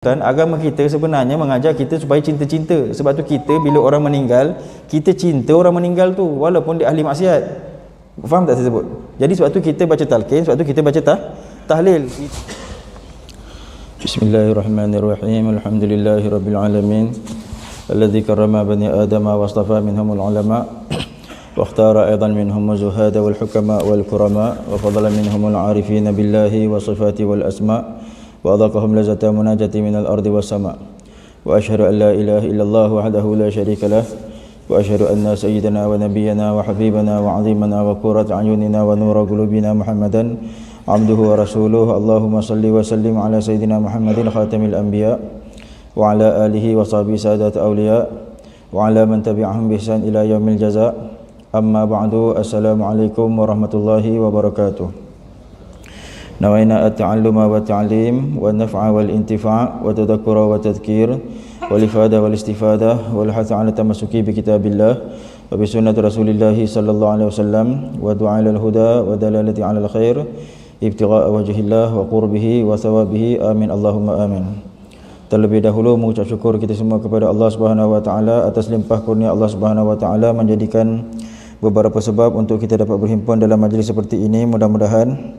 Dan agama kita sebenarnya mengajar kita supaya cinta-cinta. Sebab tu kita bila orang meninggal, kita cinta orang meninggal tu walaupun dia ahli maksiat. Faham tak saya sebut? Jadi sebab tu kita baca talqin, sebab tu kita baca tahlil. Bismillahirrahmanirrahim. Alhamdulillahirabbil alamin. Alladzi karrama bani adama wa astafa minhumul ulama wa ikhtara aidan minhum zuhada wal hukama wal kurama wa fadala minhumul arifin billahi wa sifati wal asma. وأذاقهم لذة مناجاة من الأرض والسماء وأشهد أن لا إله إلا الله وحده لا شريك له وأشهد أن سيدنا ونبينا وحبيبنا وعظيمنا وقرة أعيننا ونور قلوبنا محمدا عبده ورسوله اللهم صل وسلم على سيدنا محمد خاتم الأنبياء وعلى آله وصحبه سادة أولياء وعلى من تبعهم بإحسان إلى يوم الجزاء أما بعد السلام عليكم ورحمة الله وبركاته. نوينا التعلم والتعليم والنفع والانتفاع والتذكر والتذكير والإفادة والاستفادة والحث على التمسك بكتاب الله وبسنة رسول الله صلى الله عليه وسلم والدعاء إلى الهدى والدلالة على الخير ابتغاء وجه الله وقربه وثوابه آمين اللهم آمين. Terlebih dahulu mengucap syukur kita semua kepada Allah Subhanahu wa taala atas limpah kurnia Allah Subhanahu wa taala menjadikan beberapa sebab untuk kita dapat berhimpun dalam majlis seperti ini. Mudah-mudahan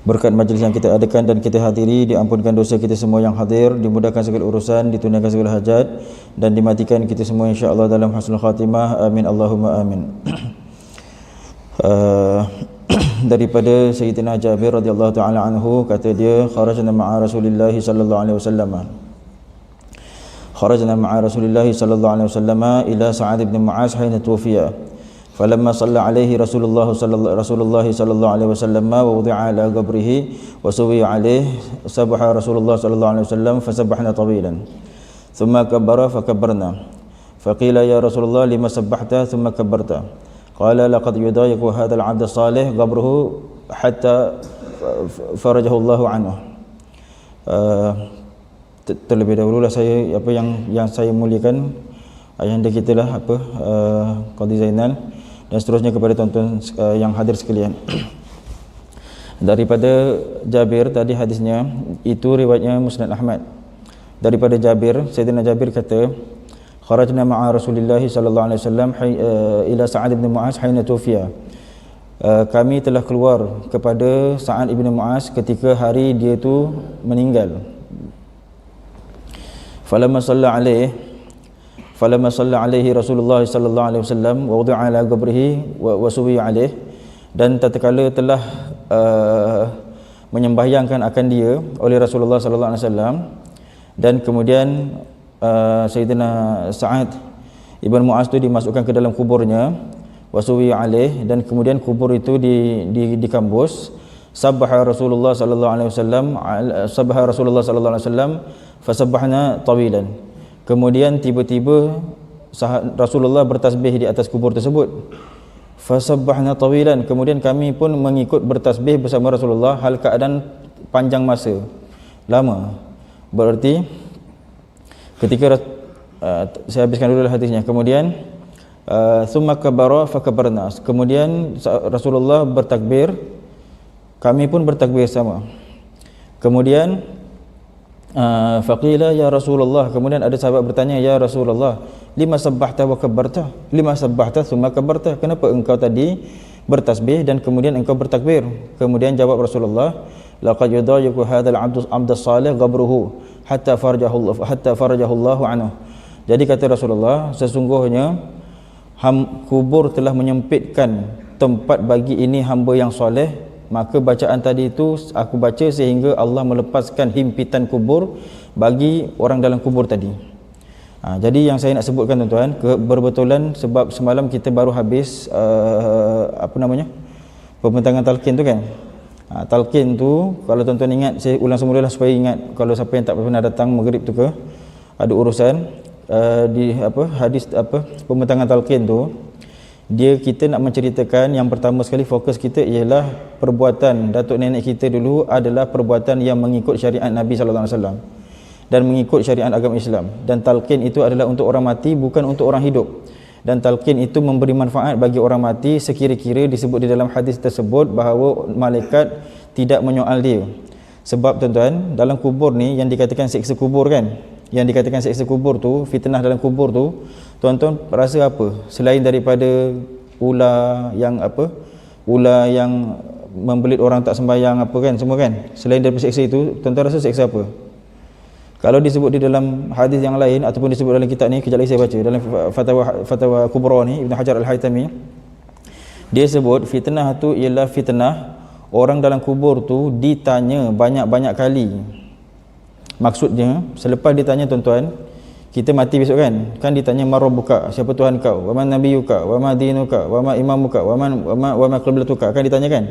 berkat majlis yang kita adakan dan kita hadiri, diampunkan dosa kita semua yang hadir, dimudahkan segala urusan, ditunaikan segala hajat dan dimatikan kita semua insya-Allah dalam husnul khatimah. Amin Allahumma amin. Daripada Sayyidina Jabir radhiyallahu taala anhu, kata dia, kharajna ma'a Rasulillah sallallahu alaihi wasallam. Kharajna ma'a Rasulillah sallallahu alaihi wasallam ila Sa'ad bin Mu'az hina tuwfiya. فلما صلى عليه رسول الله صلى الله عليه وسلم ووضع على قبره وسوي عليه سبح رسول الله صلى الله عليه وسلم فسبحنا طويلا ثم كبر فكبرنا فقيل يا رسول الله لما سبحت ثم كبرت قال لقد يضايق هذا العبد الصالح قبره حتى فرجه الله عنه. Terlebih dahulu lah saya yang saya muliakan ayahanda kita lah Qadhi Zainal dan seterusnya kepada tuan-tuan yang hadir sekalian. Daripada Jabir tadi hadisnya itu riwayatnya Musnad Ahmad. Daripada Jabir, Sayyidina Jabir kata, kharajna ma'a Rasulillah sallallahu alaihi wasallam ila Sa'ad bin Mu'az hina tufiya. Kami telah keluar kepada Sa'ad bin Mu'az ketika hari dia tu meninggal. Falamma salla alaihi Rasulullah sallallahu alaihi wasallam wa wudi'a ala qabrihi wa suwiya alaihi, dan tatkala telah menyembahyangkan akan dia oleh Rasulullah sallallahu alaihi wasallam dan kemudian Sayyidina Sa'ad ibn Mu'az tu dimasukkan ke dalam kuburnya wa suwiya alaihi, dan kemudian kubur itu dikambus. Sabbaha Rasulullah sallallahu alaihi wasallam fasabbahna tawilan. Kemudian tiba-tiba Rasulullah bertasbih di atas kubur tersebut. Fasabbahna tawilan, kemudian kami pun mengikut bertasbih bersama Rasulullah hal keadaan panjang masa, lama. Berarti ketika saya habiskan dulu hadisnya. Kemudian summa kabara fakabarna, kemudian Rasulullah bertakbir, kami pun bertakbir sama. Kemudian faqila ya Rasulullah, kemudian ada sahabat bertanya, ya Rasulullah, lima sabbahta wa kabbarta, lima sabbahta thumma kabbarta, kenapa engkau tadi bertasbih dan kemudian engkau bertakbir? Kemudian jawab Rasulullah, laqad yudayiqu hadzal 'abd as-salih qabruhu hatta farajahu Allah anhu. Jadi kata Rasulullah, sesungguhnya kubur telah menyempitkan tempat bagi ini hamba yang soleh, maka bacaan tadi itu aku baca sehingga Allah melepaskan himpitan kubur bagi orang dalam kubur tadi. Jadi yang saya nak sebutkan tuan-tuan, berbetulan sebab semalam kita baru habis pembentangan talqin tu kan. Talqin tu kalau tuan-tuan ingat, saya ulang semula lah supaya ingat, kalau siapa yang tak pernah datang maghrib tu ke ada urusan di hadis pembentangan talqin tu, kita nak menceritakan yang pertama sekali fokus kita ialah perbuatan datuk nenek kita dulu adalah perbuatan yang mengikut syariat Nabi sallallahu alaihi wasallam dan mengikut syariat agama Islam, dan talqin itu adalah untuk orang mati, bukan untuk orang hidup. Dan talqin itu memberi manfaat bagi orang mati sekira-kira disebut di dalam hadis tersebut bahawa malaikat tidak menyoal dia. Sebab tuan-tuan, dalam kubur ni yang dikatakan siksa kubur kan, yang dikatakan siksa kubur tu, fitnah dalam kubur tu, tuan-tuan rasa apa selain daripada ular yang apa, ular yang membelit orang tak sembahyang apa kan, semua kan, selain daripada siksa itu, tuan-tuan rasa siksa apa? Kalau disebut di dalam hadis yang lain ataupun disebut dalam kitab ni, kejap lagi saya baca dalam Fatwa Kubra ni, Ibn Hajar Al-Haytami, dia sebut fitnah tu ialah fitnah orang dalam kubur tu ditanya banyak-banyak kali. Maksudnya selepas ditanya tuan-tuan, kita mati besok kan ditanya marabbuka, siapa Tuhan kau, wa man nabiyyuka, wa ma dinuka, wa ma imamuka, wa ma qiblatuka, kan ditanya kan.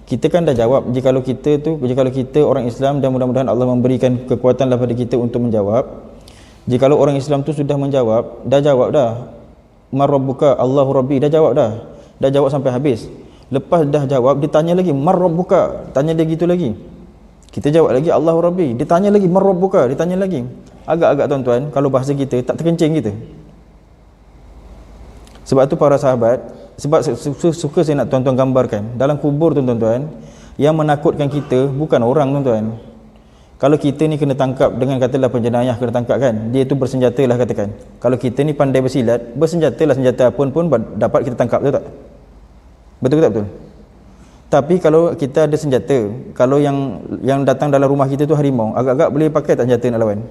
Kita kan dah jawab. Jikalau kita orang Islam, dan mudah-mudahan Allah memberikan kekuatan daripada kita untuk menjawab. Jikalau orang Islam tu sudah menjawab, dah jawab dah, marabbuka, Allahu rabbi, dah jawab dah jawab sampai habis. Lepas dah jawab, ditanya lagi marabbuka, tanya dia gitu lagi, kita jawab lagi Allahu rabbi, ditanya lagi marabbuka, ditanya lagi. Agak-agak tuan-tuan, kalau bahasa kita tak terkencing kita. Sebab tu para sahabat, sebab suka saya nak tuan-tuan gambarkan, dalam kubur tuan-tuan, yang menakutkan kita bukan orang tuan-tuan. Kalau kita ni kena tangkap dengan katalah penjenayah kena tangkap kan, dia tu bersenjata lah katakan. Kalau kita ni pandai bersilat, bersenjata lah, senjata pun dapat kita tangkap, betul tak? Betul ke tak betul? Tapi kalau kita ada senjata, kalau yang datang dalam rumah kita tu harimau, agak-agak boleh pakai tak senjata nak lawan?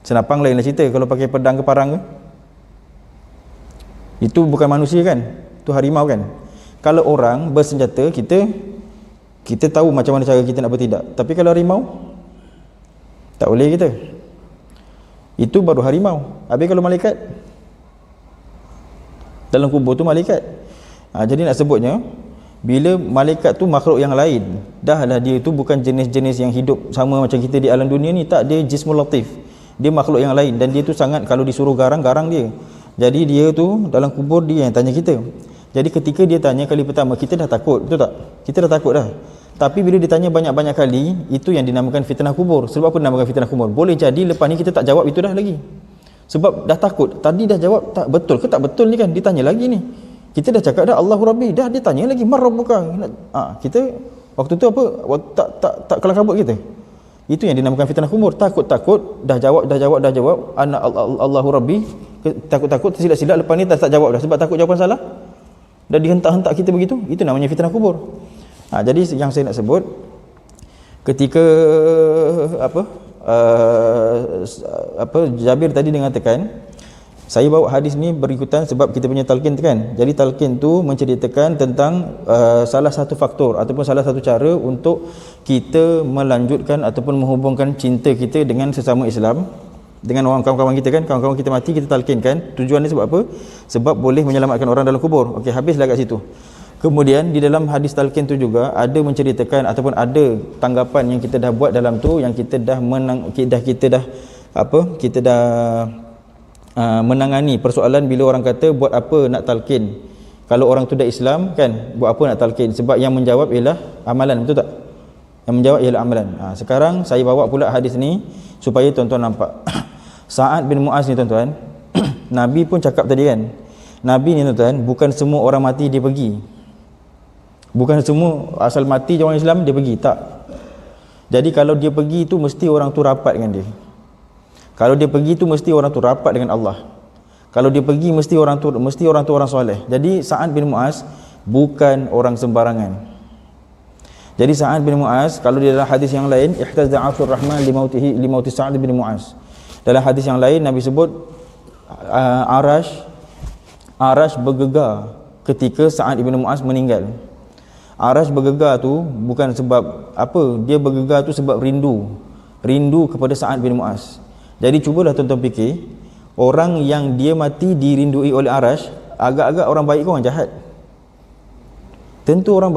Senapang lainlah cerita, kalau pakai pedang ke parang ke, itu bukan manusia kan, itu harimau kan. Kalau orang bersenjata, kita tahu macam mana cara kita nak bertindak. Tapi kalau harimau, tak boleh kita. Itu baru harimau. Habis kalau malaikat, dalam kubur tu malaikat. Jadi nak sebutnya, bila malaikat tu makhluk yang lain, dah lah dia tu bukan jenis-jenis yang hidup sama macam kita di alam dunia ni, tak, dia jismul latif, dia makhluk yang lain, dan dia tu sangat, kalau disuruh garang dia. Jadi dia tu dalam kubur dia yang tanya kita. Jadi ketika dia tanya kali pertama, kita dah takut, betul tak? Kita dah takut dah. Tapi bila ditanya banyak-banyak kali, itu yang dinamakan fitnah kubur. Sebab apa dinamakan fitnah kubur? Boleh jadi lepas ni kita tak jawab itu dah lagi. Sebab dah takut. Tadi dah jawab tak betul ke tak betul ni kan, ditanya lagi ni. Kita dah cakap dah Allahu rabbi, dah dia tanya lagi marabbuka. Kita waktu tu apa? Tak kelam kabut kita. Itu yang dinamakan fitnah kubur. Takut-takut dah jawab ana Allahu rabbi, takut-takut tersilap-silap, lepas ni tak jawab dah sebab takut jawapan salah. Dah dihentak-hentak kita begitu. Itu namanya fitnah kubur. Jadi yang saya nak sebut, ketika Jabir tadi mengatakan, saya bawa hadis ni berikutan sebab kita punya talqin kan. Jadi talqin tu menceritakan tentang salah satu faktor ataupun salah satu cara untuk kita melanjutkan ataupun menghubungkan cinta kita dengan sesama Islam, dengan orang kawan-kawan kita kan. Kawan-kawan kita mati, kita talqinkan. Tujuan ni sebab apa? Sebab boleh menyelamatkan orang dalam kubur. Okey, habislah kat situ. Kemudian di dalam hadis talqin tu juga ada menceritakan ataupun ada tanggapan yang kita dah buat dalam tu, yang kita dah menangani persoalan bila orang kata buat apa nak talqin. Kalau orang tu dah Islam kan, buat apa nak talqin? Sebab yang menjawab ialah amalan, betul tak? Yang menjawab ialah amalan. Sekarang saya bawa pula hadis ni supaya tuan-tuan nampak. Sa'ad bin Mu'az ni tuan-tuan, Nabi pun cakap tadi kan, Nabi ni tuan-tuan, bukan semua orang mati dia pergi. Bukan semua asal mati je orang Islam dia pergi, tak. Jadi kalau dia pergi tu mesti orang tu rapat dengan dia. Kalau dia pergi tu mesti orang tu rapat dengan Allah. Kalau dia pergi mesti orang tu orang soleh. Jadi Sa'ad bin Mu'az bukan orang sembarangan. Jadi Sa'ad bin Mu'az, kalau di dalam hadis yang lain, ihtazza 'arsyur rahman li mauti Sa'ad bin Mu'az. Dalam hadis yang lain Nabi sebut Arash bergegar ketika Sa'ad bin Mu'az meninggal. Arash bergegar tu bukan sebab apa, dia bergegar tu sebab rindu kepada Sa'ad bin Mu'az. Jadi cubalah tuan-tuan fikir, orang yang dia mati dirindui oleh Arash, agak-agak orang baik ke orang jahat? Tentu orang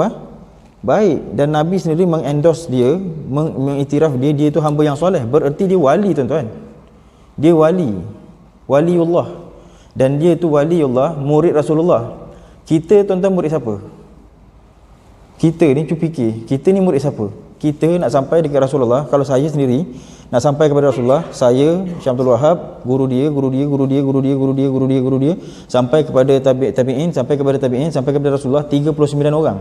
baik. Dan Nabi sendiri mengendorse dia, mengiktiraf dia itu hamba yang soleh. Bererti dia wali tuan-tuan. Dia waliullah. Dan dia itu waliullah, murid Rasulullah. Kita tuan-tuan murid siapa? Kita ni cuba fikir, kita ni murid siapa? Kita nak sampai dekat Rasulullah. Kalau saya sendiri nak sampai kepada Rasulullah, saya Syekh Abdul Wahab, guru dia, sampai kepada tabi'in, sampai kepada Rasulullah 39 orang.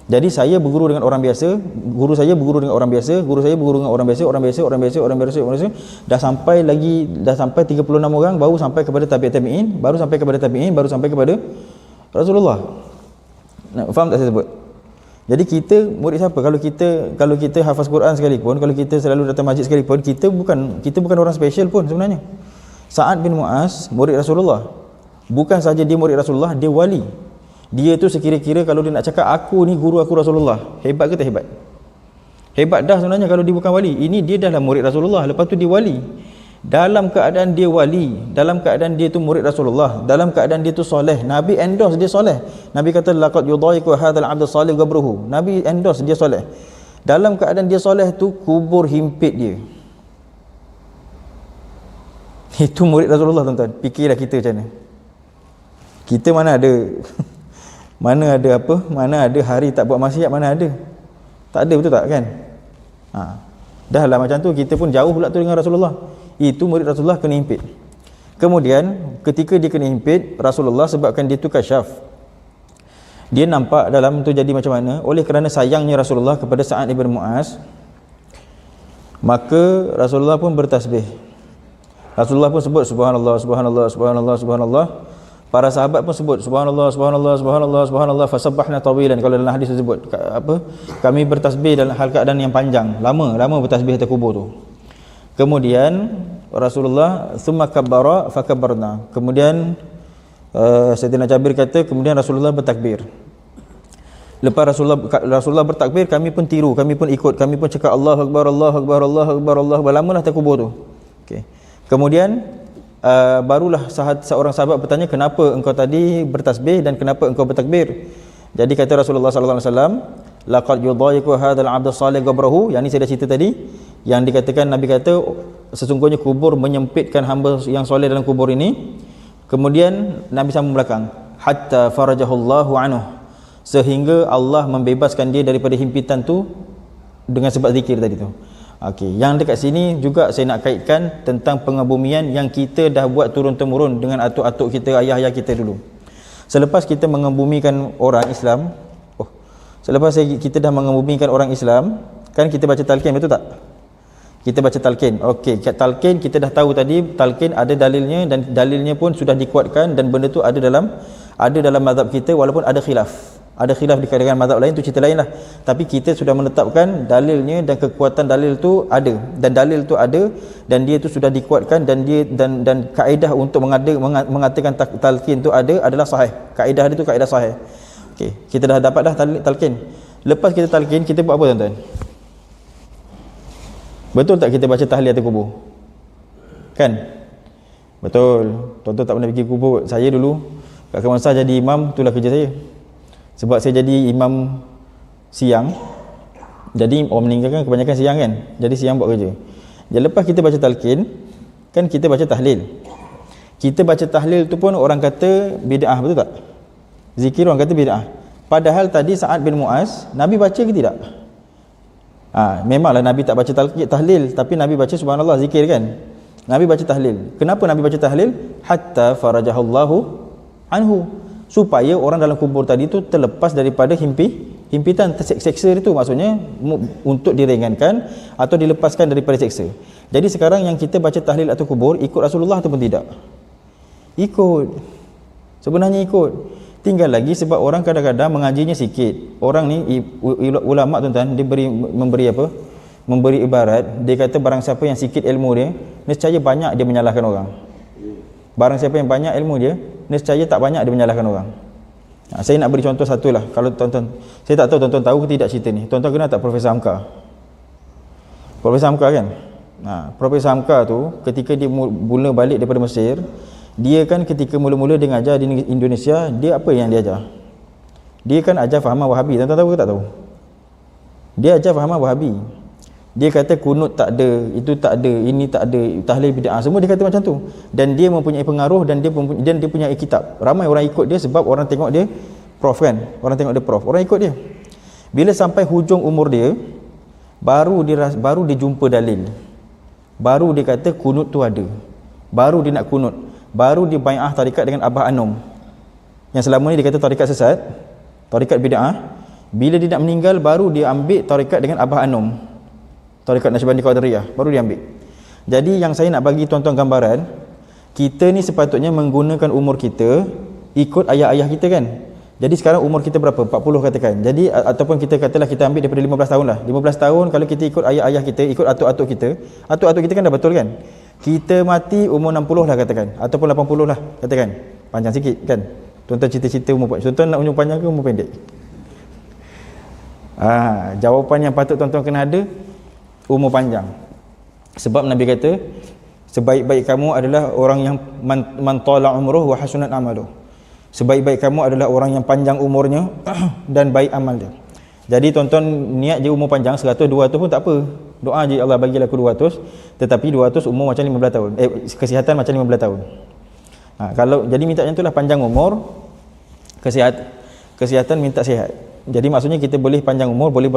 Jadi saya berguru dengan orang biasa, guru saya berguru dengan orang biasa, guru saya berguru dengan orang biasa, orang biasa, orang biasa, orang biasa, orang biasa. Dah sampai 36 orang, baru sampai kepada tabi'in, baru sampai kepada tabi'in, baru sampai kepada Rasulullah. Nak faham tak saya sebut? Jadi kita murid siapa? Kalau kita hafaz Quran sekalipun, kalau kita selalu datang masjid sekalipun, kita bukan orang special pun sebenarnya. Sa'ad bin Mu'az murid Rasulullah. Bukan saja dia murid Rasulullah, dia wali. Dia tu sekira-kira kalau dia nak cakap aku ni guru aku Rasulullah, hebat ke tak hebat? Hebat dah sebenarnya kalau dia bukan wali. Ini dia dah lah murid Rasulullah, lepas tu dia wali. Dalam keadaan dia wali, dalam keadaan dia tu murid Rasulullah, dalam keadaan dia tu soleh, Nabi endorse dia soleh. Nabi kata laqad yudaiku hadzal 'abd salih qabruhu. Nabi endorse dia soleh. Dalam keadaan dia soleh tu, kubur himpit dia. Itu murid Rasulullah, tuan-tuan. Fikirlah kita macam mana. Kita mana ada mana ada hari tak buat maksiat, mana ada? Tak ada, betul tak kan? Dah lah macam tu, kita pun jauh pula tu dengan Rasulullah. Itu murid Rasulullah kena himpit. Kemudian ketika dia kena himpit, Rasulullah sebabkan dia tu kasyaf, dia nampak dalam tu jadi macam mana. Oleh kerana sayangnya Rasulullah kepada Sa'ad ibn Mu'az, maka Rasulullah pun bertasbih. Rasulullah pun sebut subhanallah, subhanallah, subhanallah, subhanallah. Para sahabat pun sebut subhanallah, subhanallah, subhanallah, subhanallah, fasabbahna tawilan. Kalau dalam hadis disebut kami bertasbih dalam hal keadaan yang panjang, lama bertasbih atas kubur tu. Kemudian Rasulullah thumma kabbara fakabbarna. Kemudian Sayyidina Jabir kata kemudian Rasulullah bertakbir. Lepas Rasulullah bertakbir, kami pun tiru, kami pun ikut, kami pun cakap Allahu akbar, Allahu akbar, Allahu akbar, Allahu akbar. Lamalah atas kubur tu. Okey. Kemudian barulah seorang sahabat bertanya, kenapa engkau tadi bertasbih dan kenapa engkau bertakbir? Jadi kata Rasulullah sallallahu alaihi wasallam, laqad yudaiku hadzal 'abd salih qabrahu. Yang ni saya dah cerita tadi, yang dikatakan Nabi kata sesungguhnya kubur menyempitkan hamba yang soleh dalam kubur ini. Kemudian Nabi sambung belakang, hatta farajahullahu anhu, sehingga Allah membebaskan dia daripada himpitan tu dengan sebab zikir tadi tu. Okey, yang dekat sini juga saya nak kaitkan tentang pengebumian yang kita dah buat turun-temurun dengan atuk-atuk kita, ayah-ayah kita dulu. Selepas kita mengebumikan orang Islam, kita dah mengebumikan orang Islam, kan kita baca talqin, betul tak? Kita baca talqin. Okey, talqin kita dah tahu tadi, talqin ada dalilnya dan dalilnya pun sudah dikuatkan dan benda tu ada dalam mazhab kita, walaupun ada khilaf. Ada khilaf di kalangan mazhab lain, tu cerita lain lah. Tapi kita sudah menetapkan dalilnya dan kekuatan dalil tu ada, dan dalil tu ada dan dia tu sudah dikuatkan, dan dia dan kaedah untuk mengatakan talqin tu adalah sahih. Kaedah dia tu kaedah sahih. Okey, kita dah dapat dah talqin. Lepas kita talqin, kita buat apa tuan-tuan? Betul tak kita baca tahlil atas kubur? Kan? Betul. Tuan-tuan tak pernah pergi kubur. Saya dulu kat Kemasah jadi imam, itulah kerja saya. Sebab saya jadi imam siang, jadi orang meninggal kan kebanyakan siang kan, jadi siang buat kerja. Jadi lepas kita baca talqin, kan kita baca tahlil. Kita baca tahlil tu pun orang kata bid'ah, betul tak? Zikir orang kata bid'ah. Padahal tadi Sa'ad bin Mu'az, Nabi baca ke tidak? Memanglah Nabi tak baca tahlil, tapi Nabi baca subhanallah, zikir kan? Nabi baca tahlil. Kenapa Nabi baca tahlil? Hatta farajahallahu anhu, supaya orang dalam kubur tadi tu terlepas daripada himpitan seksa itu, maksudnya untuk diringankan atau dilepaskan daripada seksa. Jadi sekarang yang kita baca tahlil atau kubur, ikut Rasulullah ataupun tidak? Ikut. Sebenarnya ikut. Tinggal lagi sebab orang kadang-kadang mengajinya sikit. Orang ni ulama tuan-tuan, dia memberi ibarat, dia kata barang siapa yang sikit ilmu dia, nescaya banyak dia menyalahkan orang. Barang siapa yang banyak ilmu dia, nescaya tak banyak dia menyalahkan orang. Saya nak beri contoh satu lah. Kalau tuan-tuan, saya tak tahu tuan-tuan tahu ke tidak cerita ni. Tuan-tuan kenal tak Profesor Hamka? Profesor Hamka kan? Profesor Hamka tu ketika dia mula balik daripada Mesir, dia kan ketika mula-mula dia ngajar di Indonesia, dia apa yang dia ajar? Dia kan ajar fahaman Wahabi. Tuan-tuan tahu ke tak tahu? Dia ajar fahaman Wahabi. Dia kata kunut tak ada, itu tak ada, ini tak ada, tahlil bid'ah, semua dia kata macam tu. Dan dia mempunyai pengaruh dan dia punya kitab. Ramai orang ikut dia sebab orang tengok dia prof kan. Orang tengok dia prof, orang ikut dia. Bila sampai hujung umur dia, baru dia jumpa dalil. Baru dia kata kunut tu ada. Baru dia nak kunut. Baru dia bai'ah tarikat dengan Abah Anum. Yang selama ni dia kata tarikat sesat, tarikat bid'ah. Bila dia nak meninggal, baru dia ambil tarekat dengan Abah Anum, tarekat Naqsyabandi Qadariyah, baru dia ambil. Jadi yang saya nak bagi tuan-tuan gambaran, kita ni sepatutnya menggunakan umur kita ikut ayah-ayah kita kan. Jadi sekarang umur kita berapa? 40 katakan. Jadi ataupun kita katalah kita ambil daripada 15 tahun lah. 15 tahun kalau kita ikut ayah-ayah kita, ikut atuk-atuk kita. Atuk-atuk kita kan dah betul kan? Kita mati umur 60 lah katakan, ataupun 80 lah katakan. Panjang sikit kan? Tuan-tuan cita-cita umur panjang. Tuan-tuan nak umur panjang ke umur pendek? Jawapan yang patut tuan-tuan kena ada, umur panjang. Sebab Nabi kata, sebaik-baik kamu adalah orang yang man tala umruh wa hasunat amaluh. Sebaik-baik kamu adalah orang yang panjang umurnya dan baik amal dia. Jadi tuan-tuan niat je umur panjang 100, 200 pun tak apa. Doa je Allah bagilah aku 200, tetapi 200 umur macam 15 tahun. Kesihatan macam 15 tahun. Kalau jadi minta macam itulah, panjang umur, kesihatan minta sihat. Jadi maksudnya kita boleh panjang umur, boleh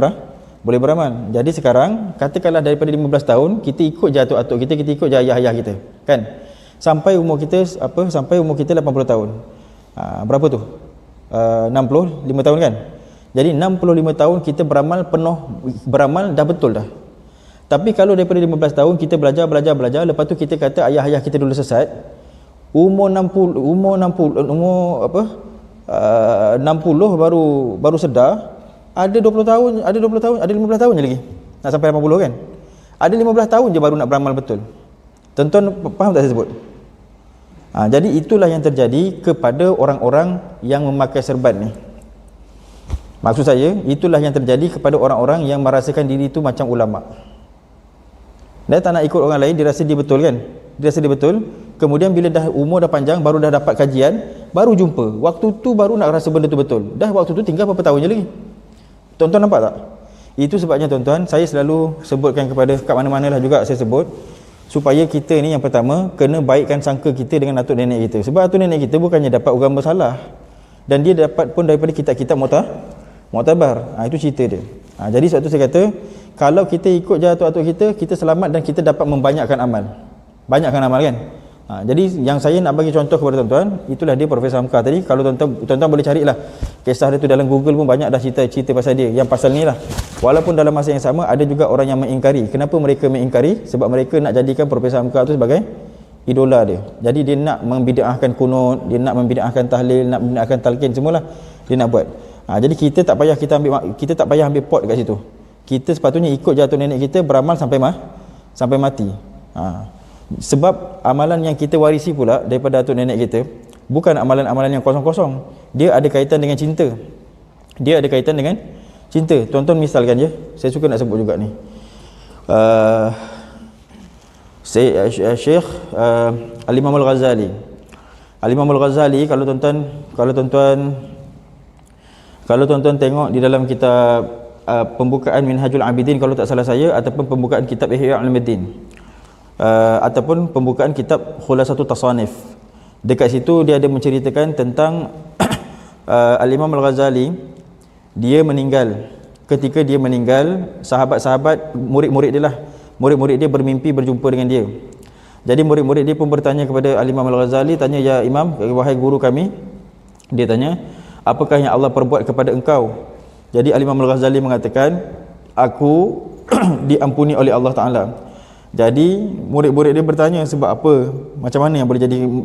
beramal. Jadi sekarang katakanlah daripada 15 tahun kita ikut je atuk-atuk kita, kita ikut je ayah-ayah kita, kan? Sampai umur kita sampai umur kita 80 tahun. Berapa tu? 65 tahun kan? Jadi 65 tahun kita beramal dah betul dah. Tapi kalau daripada 15 tahun kita belajar, lepas tu kita kata ayah-ayah kita dulu sesat, umur 60 baru sedar, ada 20 tahun, ada 15 tahun je lagi nak sampai 80 kan? Ada 15 tahun je baru nak beramal betul. Tuan-tuan faham tak saya sebut? Jadi itulah yang terjadi kepada orang-orang yang memakai serban ni. Maksud saya, itulah yang terjadi kepada orang-orang yang merasakan diri itu macam ulama. Dia tak nak ikut orang lain, dia rasa dia betul kan? Dia rasa dia betul. Kemudian bila dah umur dah panjang, baru dah dapat kajian, baru jumpa. Waktu tu baru nak rasa benda tu betul. Dah waktu tu tinggal berapa tahun je lagi. Tuan-tuan nampak tak? Itu sebabnya tuan-tuan, saya selalu sebutkan kepada kat mana-mana lah juga saya sebut, supaya kita ni yang pertama kena baikkan sangka kita dengan atuk nenek kita. Sebab atuk nenek kita bukannya dapat agama salah, dan dia dapat pun daripada kitab-kitab Mu'tabar. Itu cerita dia. Jadi sebab tu saya kata, kalau kita ikut je atuk-atuk kita, kita selamat dan kita dapat membanyakkan amal. Banyakkan amal kan? Jadi yang saya nak bagi contoh kepada tuan-tuan, itulah dia Profesor Hamka tadi. Kalau tuan-tuan boleh carilah kisah dia tu dalam Google pun banyak dah cerita pasal dia, yang pasal ni lah. Walaupun dalam masa yang sama ada juga orang yang mengingkari. Kenapa mereka mengingkari? Sebab mereka nak jadikan Profesor Hamka tu sebagai idola dia. Jadi dia nak membid'ahkan kunut, dia nak membid'ahkan tahlil, nak membid'ahkan talqin, semualah dia nak buat. Jadi kita tak payah ambil pot kat situ. Kita sepatutnya ikut je atuk nenek kita, beramal sampai mati. Sebab amalan yang kita warisi pula daripada atuk nenek kita bukan amalan-amalan yang kosong-kosong. Dia ada kaitan dengan cinta. Tuan-tuan misalkan je, saya suka nak sebut juga ni. Syekh Al-Imam Al-Ghazali. Al-Imam Al-Ghazali, kalau tuan-tuan tengok di dalam kitab pembukaan Minhajul Abidin kalau tak salah saya, ataupun pembukaan kitab Ihya Ulumuddin, ataupun pembukaan kitab Khulasatul Tasanif, dekat situ dia ada menceritakan tentang Al-Imam Al-Ghazali. Dia meninggal. Ketika dia meninggal, sahabat-sahabat, murid-murid dia bermimpi berjumpa dengan dia. Jadi murid-murid dia pun bertanya kepada Al-Imam Al-Ghazali, tanya, "Ya Imam, wahai guru kami," dia tanya, "apakah yang Allah perbuat kepada engkau?" Jadi Al-Imam Al-Ghazali mengatakan, "Aku diampuni oleh Allah Ta'ala." Jadi murid-murid dia bertanya, sebab apa? Macam mana yang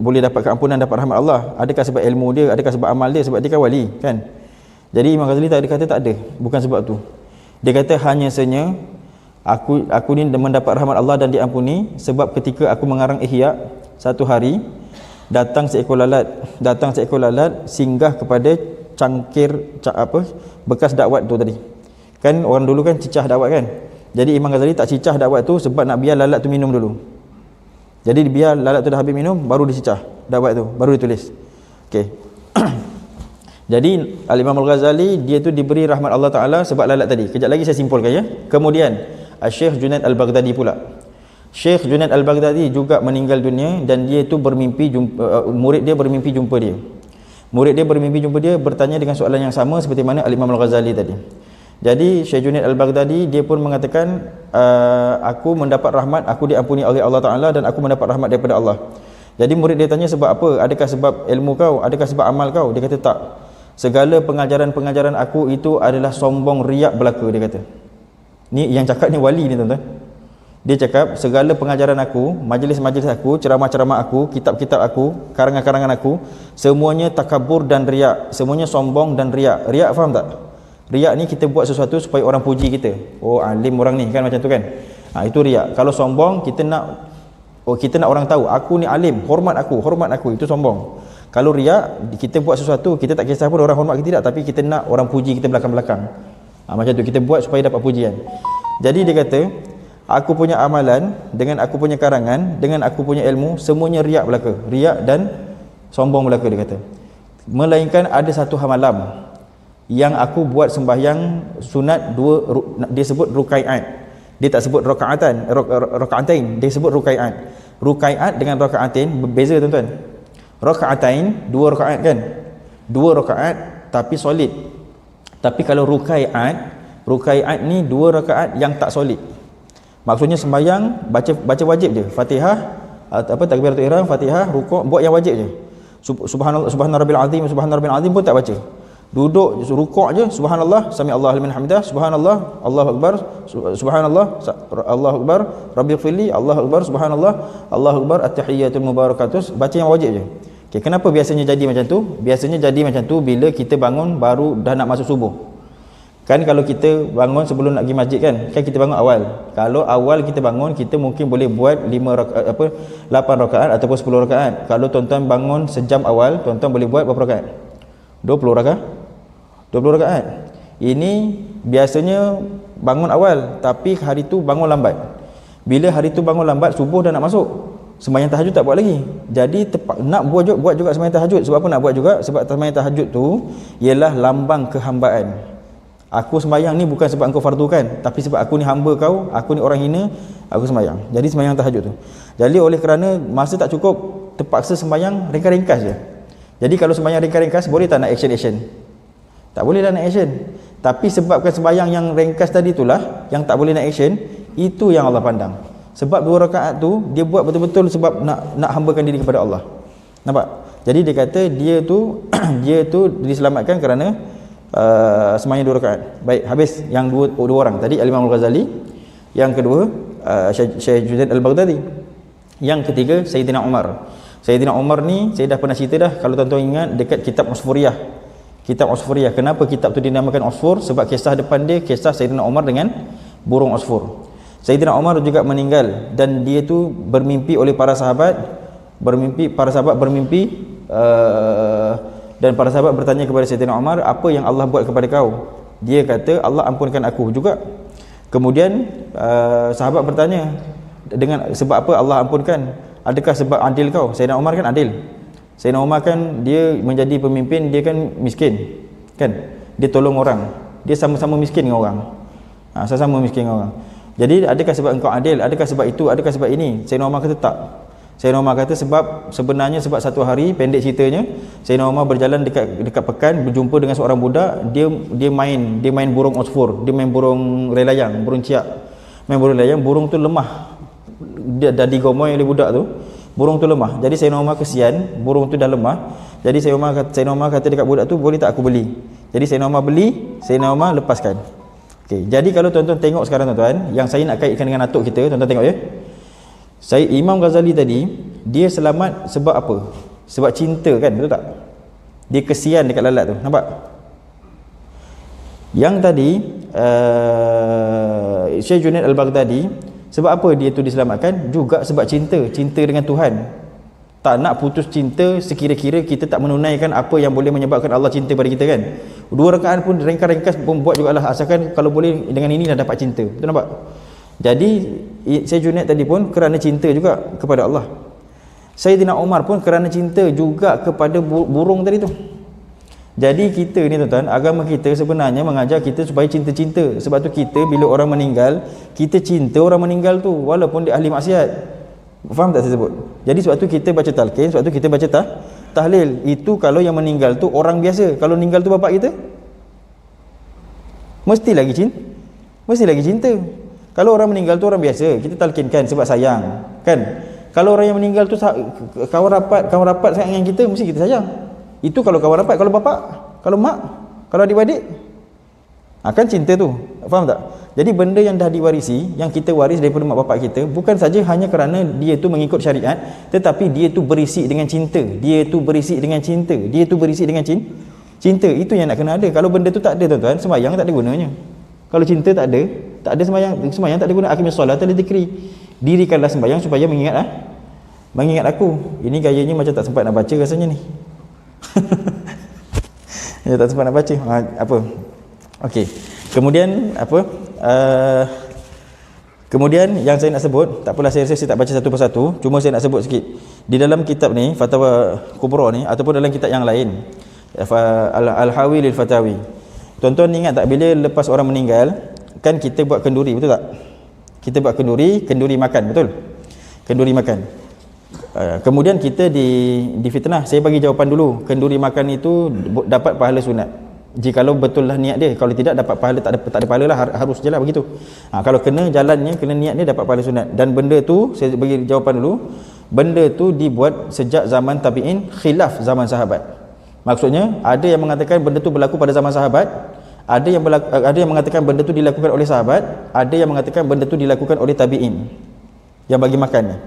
boleh dapat keampunan, dapat rahmat Allah? Adakah sebab ilmu dia? Adakah sebab amal dia? Sebab dia kan wali, kan? Jadi Imam Ghazali kata tak ada, bukan sebab tu. Dia kata hanya saja aku ni mendapat rahmat Allah dan diampuni sebab ketika aku mengarang Ihya, satu hari datang seekor lalat singgah kepada cangkir bekas dakwat tu tadi. Kan orang dulu kan cicah dakwat kan. Jadi Imam Ghazali tak cicah dakwat tu sebab nak biar lalat tu minum dulu. Jadi biar lalat tu dah habis minum, baru dicicah dakwat tu, baru ditulis. Okey. Jadi Al-Imam Al-Ghazali dia tu diberi rahmat Allah Ta'ala sebab lalat tadi. Kejap lagi saya simpulkan ya. Kemudian Syekh Junaid Al-Baghdadi pula. Syekh Junaid Al-Baghdadi juga meninggal dunia dan dia tu murid dia bermimpi jumpa dia. Murid dia bermimpi jumpa dia, bertanya dengan soalan yang sama seperti mana Al-Imam Al-Ghazali tadi. Jadi Syekh Junaid Al-Baghdadi dia pun mengatakan, aku mendapat rahmat, aku diampuni oleh Allah Ta'ala dan aku mendapat rahmat daripada Allah. Jadi murid dia tanya, sebab apa? Adakah sebab ilmu kau? Adakah sebab amal kau? Dia kata tak. Segala pengajaran-pengajaran aku itu adalah sombong, riak belaka, dia kata. Ni yang cakap ni wali ni tuan-tuan. Dia cakap segala pengajaran aku, majlis-majlis aku, ceramah-ceramah aku, kitab-kitab aku, karangan-karangan aku, semuanya takabur dan riak, semuanya sombong dan riak. Riak faham tak? Riak ni kita buat sesuatu supaya orang puji kita. Oh, alim orang ni kan, macam tu kan. Itu riak. Kalau sombong, kita nak orang tahu aku ni alim, hormat aku, itu sombong. Kalau riak, kita buat sesuatu, kita tak kisah pun orang hormat kita tidak, tapi kita nak orang puji kita belakang-belakang. Macam tu kita buat supaya dapat pujian. Jadi dia kata, aku punya amalan dengan aku punya karangan, dengan aku punya ilmu, semuanya riak belaka, riak dan sombong belaka, dia kata. Melainkan ada satu malam yang aku buat sembahyang sunat dia sebut rukaiat. Dia tak sebut rakaatain, dia sebut rukaiat. Rukaiat dengan rakaatain berbeza tuan-tuan. Rakaatain 2 rakaat kan, 2 rakaat tapi solid. Tapi kalau rukaiat ni 2 rakaat yang tak solid. Maksudnya sembahyang baca wajib je, Fatihah, takbiratul ihram, Fatihah, rukuk, buat yang wajib je. Subhanallah, subhanarabbil azim pun tak baca. Duduk rukuk je, subhanallah, sami Allahu liman hamidah, subhanallah, Allahu akbar, subhanallah, Allahu akbar, rabbighfirli, Allahu akbar, subhanallah, Allahu akbar, at-tahiyyatul mubarakatuh, baca yang wajib je. Okay, kenapa biasanya jadi macam tu? Biasanya jadi macam tu bila kita bangun baru dah nak masuk subuh. Kan kalau kita bangun sebelum nak pergi masjid kan kita bangun awal. Kalau awal kita bangun, kita mungkin boleh buat 8 rakaat ataupun 10 rakaat. Kalau tuan-tuan bangun sejam awal, tuan-tuan boleh buat berapa rakaat? 20 rakaat. 20 rakaat. Ini biasanya bangun awal, tapi hari tu bangun lambat. Bila hari tu bangun lambat, subuh dah nak masuk, sembahyang tahajud tak buat lagi. Jadi nak buat juga sembahyang tahajud. Sebab apa nak buat juga? Sebab sembahyang tahajud tu ialah lambang kehambaan. Aku sembahyang ni bukan sebab engkau fardukan, tapi sebab aku ni hamba kau, aku ni orang hina, aku sembahyang. Jadi sembahyang tahajud tu. Jadi oleh kerana masa tak cukup, terpaksa sembahyang ringkas-ringkas je. Jadi kalau sembahyang ringkas-ringkas, boleh tak nak action? Tak boleh dah nak action. Tapi sebabkan sembahyang yang ringkas tadi itulah yang tak boleh nak action, itu yang Allah pandang. Sebab 2 rakaat tu dia buat betul-betul sebab nak hambakan diri kepada Allah. Nampak? Jadi dia kata dia tu diselamatkan kerana sembahyang 2 rakaat. Baik, habis yang dua orang tadi, Al-Imam Al-Ghazali. Yang kedua Syekh Junaid Al-Baghdadi. Yang ketiga Sayyidina Umar. Sayyidina Umar ni saya dah pernah cerita dah, kalau tuan-tuan ingat, dekat kitab Usfuriyah. Kitab Usfuriyah. Kenapa kitab tu dinamakan Usfur? Sebab kisah depan dia kisah Sayyidina Umar dengan burung Usfur. Sayyidina Umar juga meninggal dan dia tu bermimpi oleh para sahabat, dan para sahabat bertanya kepada Sayyidina Umar, apa yang Allah buat kepada kau? Dia kata, Allah ampunkan aku juga. Kemudian sahabat bertanya, dengan sebab apa Allah ampunkan? Adakah sebab adil kau? Sayyidina Umar kan adil. Sayyidina Umar kan dia menjadi pemimpin, dia kan miskin kan, dia tolong orang, dia sama-sama miskin dengan orang, sama-sama miskin dengan orang. Jadi adakah sebab engkau adil? Adakah sebab itu? Adakah sebab ini? Sayyidina Umar kata tak. Sayyidina Umar kata sebenarnya sebab satu hari, pendek ceritanya, Sayyidina Umar berjalan dekat pekan, berjumpa dengan seorang budak, dia main burung usfur, dia main burung relayang, burung ciak. Main burung relayang, burung tu lemah. Dia dah digomoi oleh budak tu. Burung tu lemah. Jadi Sayyidina Umar kesian, burung tu dah lemah. Jadi Sayyidina Umar kata dekat budak tu, boleh tak aku beli? Jadi Sayyidina Umar beli, Sayyidina Umar lepaskan. Okey, jadi kalau tuan-tuan tengok sekarang tuan-tuan, yang saya nak kaitkan dengan atuk kita, tuan-tuan tengok ya. Imam Ghazali tadi, dia selamat sebab apa? Sebab cinta kan, betul tak? Dia kesian dekat lalat tu, nampak? Yang tadi Syekh Junaid Al-Baghdadi, sebab apa dia tu diselamatkan? Juga sebab cinta dengan Tuhan. Tak nak putus cinta sekira-kira kita tak menunaikan apa yang boleh menyebabkan Allah cinta pada kita kan. 2 rakaat pun ringkas pun buat jugalah, asalkan kalau boleh dengan ini dah dapat cinta. Betul nampak? Jadi Syekh Junaid tadi pun kerana cinta juga kepada Allah. Sayyidina Umar pun kerana cinta juga kepada burung tadi tu. Jadi kita ni tuan-tuan, agama kita sebenarnya mengajar kita supaya cinta-cinta. Sebab tu kita bila orang meninggal, kita cinta orang meninggal tu walaupun dia ahli maksiat. Faham tak saya sebut? Jadi sebab tu kita baca talqin, sebab tu kita baca tahlil. Itu kalau yang meninggal tu orang biasa. Kalau meninggal tu bapak kita, mesti lagi cinta. Kalau orang meninggal tu orang biasa, kita talqinkan sebab sayang, kan? Kalau orang yang meninggal tu kawan rapat sangat dengan kita, mesti kita sayang. Itu kalau kawan rapat. Kalau bapak Kalau mak, kalau adik-beradik, kan cinta tu. Faham tak? Jadi benda yang dah diwarisi, yang kita waris daripada mak bapak kita, bukan saja hanya kerana dia tu mengikut syariat, tetapi dia tu berisi dengan cinta. Dia tu berisi dengan cinta. Dia tu berisi dengan cinta. Itu yang nak kena ada. Kalau benda tu tak ada, tuan-tuan, sembahyang tak ada gunanya. Kalau cinta tak ada sembahyang tak ada guna. Aqimis solat li dzikri. Dirikanlah sembahyang supaya mengingat aku. Ini gayanya macam tak sempat nak baca rasanya ni. Ya, tak sempat nak baca. Apa? Okey. Kemudian apa? Kemudian yang saya nak sebut, tak apalah, saya tak baca satu persatu, cuma saya nak sebut sikit. Di dalam kitab ni, Fatwa Kubra ni, ataupun dalam kitab yang lain, Al-Hawi lil Fatawi. Tuan-tuan ingat tak, bila lepas orang meninggal, kan kita buat kenduri, betul tak? Kita buat kenduri makan, betul? Kenduri makan. Kemudian kita difitnah. Saya bagi jawapan dulu. Kenduri makan itu dapat pahala sunat. Jikalau betul lah niat dia. Kalau tidak dapat pahala, tak ada pahala lah, harus je lah begitu. Kalau kena jalannya, kena niat dia, dapat pahala sunat. Dan benda tu, saya bagi jawapan dulu, benda tu dibuat sejak zaman tabi'in, khilaf zaman sahabat. Maksudnya ada yang mengatakan benda tu berlaku pada zaman sahabat, ada yang mengatakan benda tu dilakukan oleh sahabat, ada yang mengatakan benda tu dilakukan oleh tabi'in yang bagi makan ni.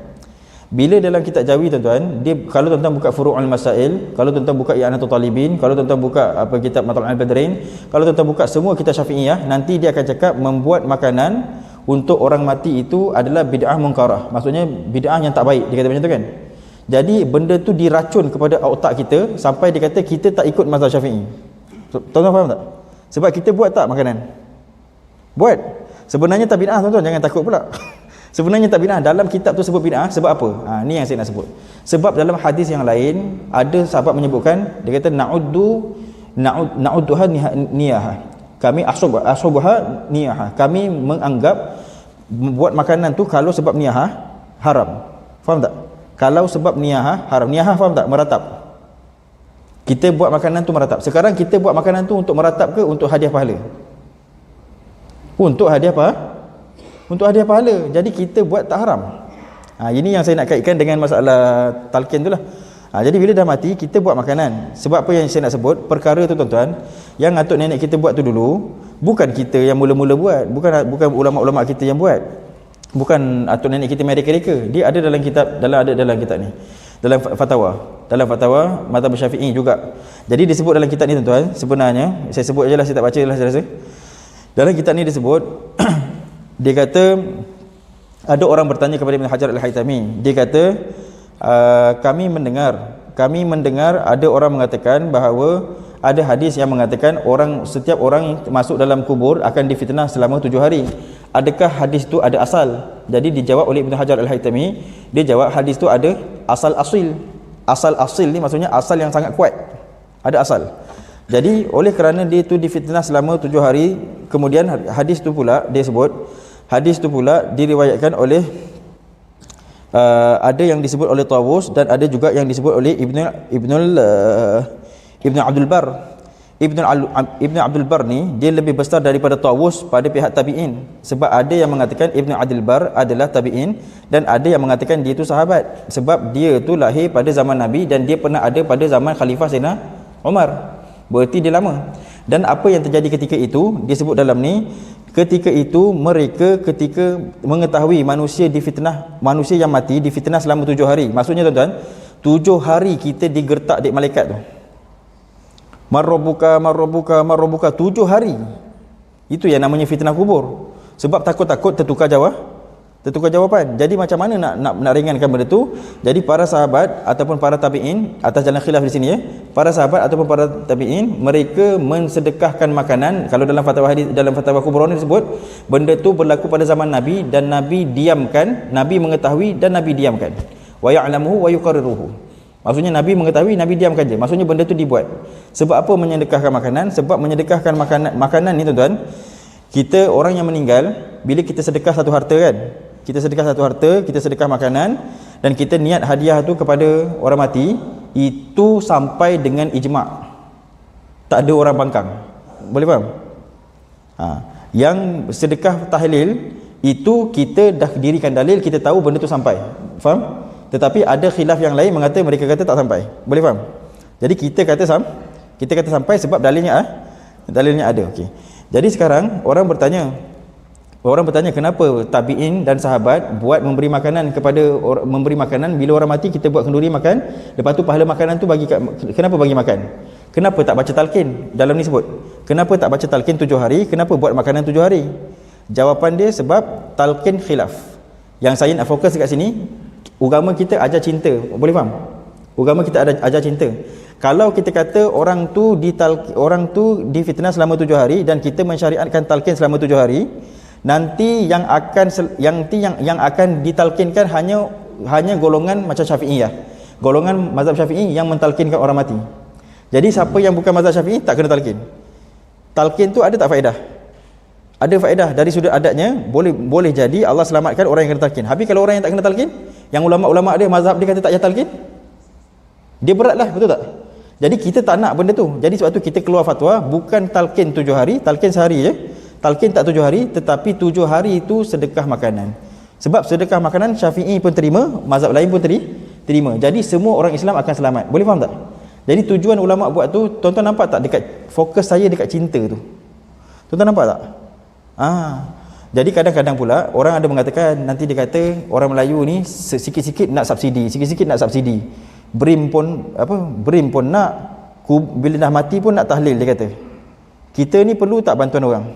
Bila dalam kitab Jawi, tuan-tuan, dia, kalau tuan-tuan buka Furu'ul Masail, kalau tuan-tuan buka I'anatul Talibin, kalau tuan-tuan buka apa kitab Matla'ul Badrain, kalau tuan-tuan buka semua kitab Syafi'iyah, nanti dia akan cakap membuat makanan untuk orang mati itu adalah bid'ah munkarah. Maksudnya bid'ah yang tak baik, dia kata macam tu kan. Jadi benda tu diracun kepada otak kita sampai dia kata kita tak ikut mazhab Syafi'i. Tuan-tuan faham tak? Sebab kita buat tak makanan? Buat. Sebenarnya tak bid'ah, tuan-tuan, jangan takut pula. Sebenarnya tak bid'ah. Dalam kitab tu sebut bid'ah sebab apa? Ni yang saya nak sebut. Sebab dalam hadis yang lain ada sahabat menyebutkan, dia kata na'udduha niyaha. Kami ashabuha niyaha. Kami menganggap buat makanan tu kalau sebab niyaha haram. Faham tak? Kalau sebab niyaha haram. Niyaha faham tak? Meratap. Kita buat makanan tu meratap. Sekarang kita buat makanan tu untuk meratap ke untuk hadiah pahala? Untuk hadiah apa? Untuk hadiah pahala. Jadi kita buat tak haram. Ini yang saya nak kaitkan dengan masalah talqin tu lah. Jadi bila dah mati, kita buat makanan. Sebab apa yang saya nak sebut, perkara tu tuan-tuan, yang atuk nenek kita buat tu dulu, bukan kita yang mula-mula buat, bukan ulama-ulama kita yang buat, bukan atuk nenek kita mereka-reka. Dia ada dalam kitab, dalam kitab ni, dalam fatwa mazhab Syafi'i juga. Jadi disebut dalam kitab ni, tuan-tuan, sebenarnya saya sebut ajalah, saya tak baca lah, saya rasa. Dalam kitab ni disebut dia kata, ada orang bertanya kepada Ibn Hajar Al-Haytami. Dia kata, kami mendengar ada orang mengatakan bahawa ada hadis yang mengatakan setiap orang yang masuk dalam kubur akan difitnah selama 7 hari. Adakah hadis tu ada asal? Jadi dijawab oleh Ibn Hajar Al-Haytami, dia jawab hadis tu ada asal asil. Asal asil ni maksudnya asal yang sangat kuat. Ada asal. Jadi oleh kerana dia tu difitnah selama 7 hari, kemudian hadis tu pula dia sebut, hadis tu pula diriwayatkan oleh ada yang disebut oleh Tawus dan ada juga yang disebut oleh Ibn Abdul Bar. Ibn Abdul Bar ni dia lebih besar daripada Tawus pada pihak tabi'in. Sebab ada yang mengatakan Ibn Abdul Bar adalah tabi'in dan ada yang mengatakan dia tu sahabat. Sebab dia tu lahir pada zaman Nabi dan dia pernah ada pada zaman Khalifah Sayyidina Umar. Berarti dia lama. Dan apa yang terjadi ketika itu, dia sebut dalam ni, ketika itu mereka ketika mengetahui manusia difitnah, manusia yang mati difitnah selama 7 hari. Maksudnya tuan-tuan, 7 hari kita digertak dek malaikat tu. Marrobuka 7 hari. Itu yang namanya fitnah kubur. Sebab takut-takut tertukar jawapan. Jadi macam mana nak ringankan benda tu? Jadi para sahabat ataupun para tabi'in, atas jalan khilaf di sini ya, para sahabat ataupun para tabi'in, mereka mensedekahkan makanan. Kalau dalam fatwa kubra ni disebut benda tu berlaku pada zaman Nabi dan Nabi diamkan, Nabi mengetahui dan Nabi diamkan. Wa ya'lamuhu wa yuqarriruhu. Maksudnya Nabi mengetahui, Nabi diamkan je. Maksudnya benda tu dibuat. Sebab apa menyedekahkan makanan? Sebab menyedekahkan makanan ni tuan-tuan, kita orang yang meninggal, bila kita sedekah satu harta kan, kita sedekah makanan dan kita niat hadiah tu kepada orang mati, itu sampai dengan ijma'. Tak ada orang bangkang. Boleh faham? Yang sedekah tahlil itu kita dah dirikan dalil, kita tahu benda tu sampai. Faham? Tetapi ada khilaf yang lain mereka kata tak sampai. Boleh faham? Jadi kita kata Kita kata sampai sebab dalilnya ada. Okey. Jadi sekarang orang bertanya kenapa tabi'in dan sahabat buat memberi makanan bila orang mati kita buat kenduri makan, lepas tu pahala makanan tu kenapa bagi makan? Kenapa tak baca talqin? Dalam ni sebut, kenapa tak baca talqin 7 hari? Kenapa buat makanan 7 hari? Jawapan dia sebab talqin khilaf. Yang saya nak fokus dekat sini, agama kita ajar cinta. Boleh faham? Agama kita ajar cinta. Kalau kita kata orang tu difitnah selama 7 hari dan kita mensyariatkan talqin selama 7 hari, nanti yang akan ditalqinkan hanya golongan macam Syafi'iyah. Golongan mazhab Syafi'i yang mentalqinkan orang mati. Jadi siapa yang bukan mazhab Syafi'i tak kena talqin. Talqin tu ada tak faedah? Ada faedah dari sudut adatnya, boleh jadi Allah selamatkan orang yang kena talqin. Habis kalau orang yang tak kena talqin, yang ulama-ulama dia mazhab dia kata tak payah talqin, dia beratlah, betul tak? Jadi kita tak nak benda tu. Jadi sebab tu kita keluar fatwa bukan talqin 7 hari, talqin sehari je. Talqin tak 7 hari, tetapi 7 hari itu sedekah makanan. Sebab sedekah makanan Syafi'i pun terima, mazhab lain pun terima. Jadi semua orang Islam akan selamat. Boleh faham tak? Jadi tujuan ulama buat tu, tuan-tuan nampak tak dekat fokus saya dekat cinta tu? Tuan-tuan nampak tak? Jadi kadang-kadang pula orang ada mengatakan, nanti dia kata orang Melayu ni sikit-sikit nak subsidi. BRIM pun nak, bila dah mati pun nak tahlil, dia kata. Kita ni perlu tak bantuan orang?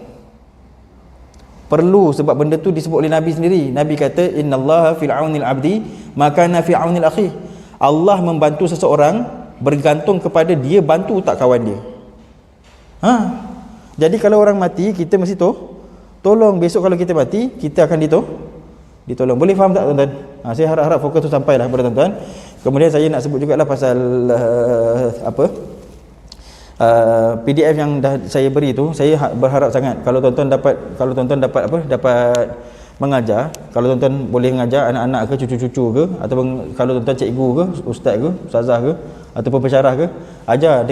Perlu, sebab benda tu disebut oleh Nabi sendiri. Nabi kata innallaha fil aunil abdi maka kana fi aunil akhi. Allah membantu seseorang bergantung kepada dia bantu tak kawan dia. Jadi kalau orang mati kita mesti tolong. Besok kalau kita mati kita akan ditolong. Boleh faham tak tuan-tuan? Saya harap fokus tu sampailah kepada tuan-tuan. Kemudian saya nak sebut jugalah pasal PDF yang dah saya beri tu. Saya berharap sangat kalau tuan-tuan dapat mengajar, kalau tuan-tuan boleh mengajar anak-anak ke cucu-cucu ke, ataupun kalau tuan-tuan cikgu ke, ustaz ke, ustazah ke, ataupun pensyarah ke, ajar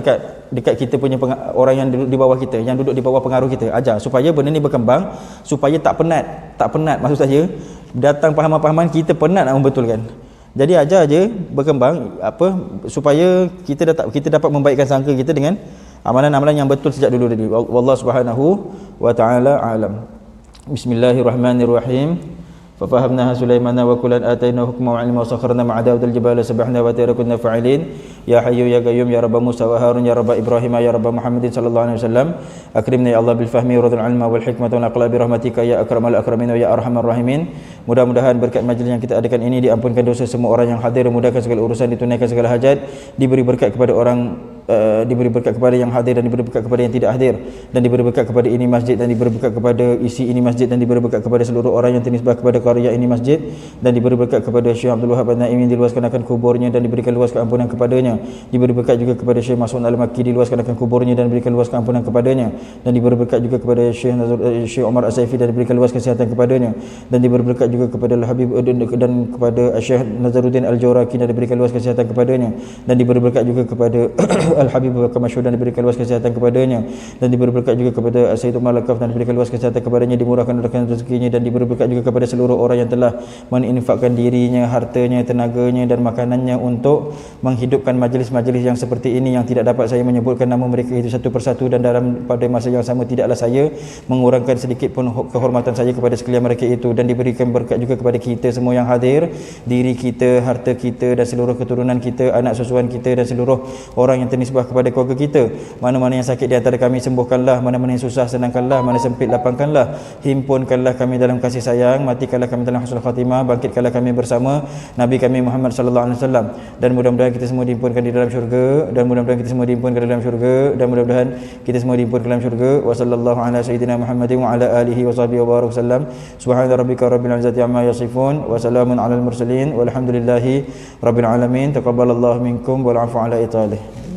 dekat kita punya orang yang duduk di bawah kita, yang duduk di bawah pengaruh kita, ajar supaya benda ni berkembang, supaya tak penat maksud saya datang pahaman-pahaman kita penat nak membetulkan. Jadi ajar je berkembang supaya kita dapat membaikkan sangka kita dengan amalan-amalan yang betul sejak dulu tadi. Wallahu subhanahu wa ta'ala alam. Bismillahirrahmanirrahim. Fafahamnaha Sulaimana wa kullan atainahu hukma wa ilma wa sakharna ma'a Daudil jibala sabahna wa tayra kunna fa'ilin. Ya Hayyu ya Qayyum ya Rabb Musa wa Harun ya Rabb Ibrahim ya Rabb Muhammadin sallallahu alaihi wasallam. Akrimna ya Allah bil fahmi wa radul ilma wal hikmata wa aqla bi rahmatika ya akramal akramin wa ya arhamar rahimin. Mudah-mudahan berkat majlis yang kita adakan ini diampunkan dosa semua orang yang hadir, dimudahkan segala urusan, ditunaikan segala hajat, diberi berkat kepada yang hadir dan diberi berkat kepada yang tidak hadir, dan diberi berkat kepada ini masjid, dan diberi berkat kepada isi ini masjid, dan diberi berkat kepada seluruh orang yang ternisbah kepada karya ini masjid, dan diberi berkat kepada Syekh Abdul Wahab An-Naimi, diluaskan akan kuburnya dan diberikan luas keampunan kepadanya. Diberi berkat juga kepada Syekh Mas'ud Al-Makki, diluaskan akan kuburnya dan diberikan luas keampunan kepadanya. Dan diberi berkat juga kepada Syekh Omar As-Saifi dan diberikan luas kesihatan kepadanya. Dan diberi berkat juga kepada Al-Habib dan kepada Syekh Nazaruddin Al-Jawraki dan diberikan luas kesihatan kepadanya. Dan diberi berkat juga kepada Al-Habib Kamasyur dan diberikan luas kesihatan kepadanya. Dan diberi berkat juga kepada Sayyid Umar Lakaf dan diberikan luas kesihatan kepadanya, dimurahkan rezekinya, dan diberi berkat juga kepada seluruh orang yang telah meninfakkan dirinya, hartanya, tenaganya dan makanannya untuk menghidupkan majlis-majlis yang seperti ini, yang tidak dapat saya menyebutkan nama mereka itu satu persatu, dan pada masa yang sama tidaklah saya mengurangkan sedikit pun kehormatan saya kepada sekalian mereka itu. Dan diberikan berkat juga kepada kita semua yang hadir, diri kita, harta kita dan seluruh keturunan kita, anak susuan kita dan seluruh orang yang ternisbah kepada keluarga kita. Mana-mana yang sakit di antara kami sembuhkanlah, mana-mana yang susah senangkanlah, mana sempit lapangkanlah, himpunkanlah kami dalam kasih sayang, matikanlah kami dalam husnul khatimah, bangkitkanlah kami bersama Nabi kami Muhammad sallallahu alaihi wasallam. Dan mudah-mudahan kita semua diimpunkan di dalam syurga, dan mudah-mudahan kita semua diimpunkan dalam syurga, dan mudah-mudahan kita semua diimpunkan dalam syurga. Wa sallallahu ala sayyidina Muhammadin wa ala alihi wa sahbihi wa barak sallam. Subhana rabbika rabbil izzati amma yasifun wa salamun alal mursalin walhamdulillahi rabbil alamin. Taqabbalallahu minkum wal afu ala italih.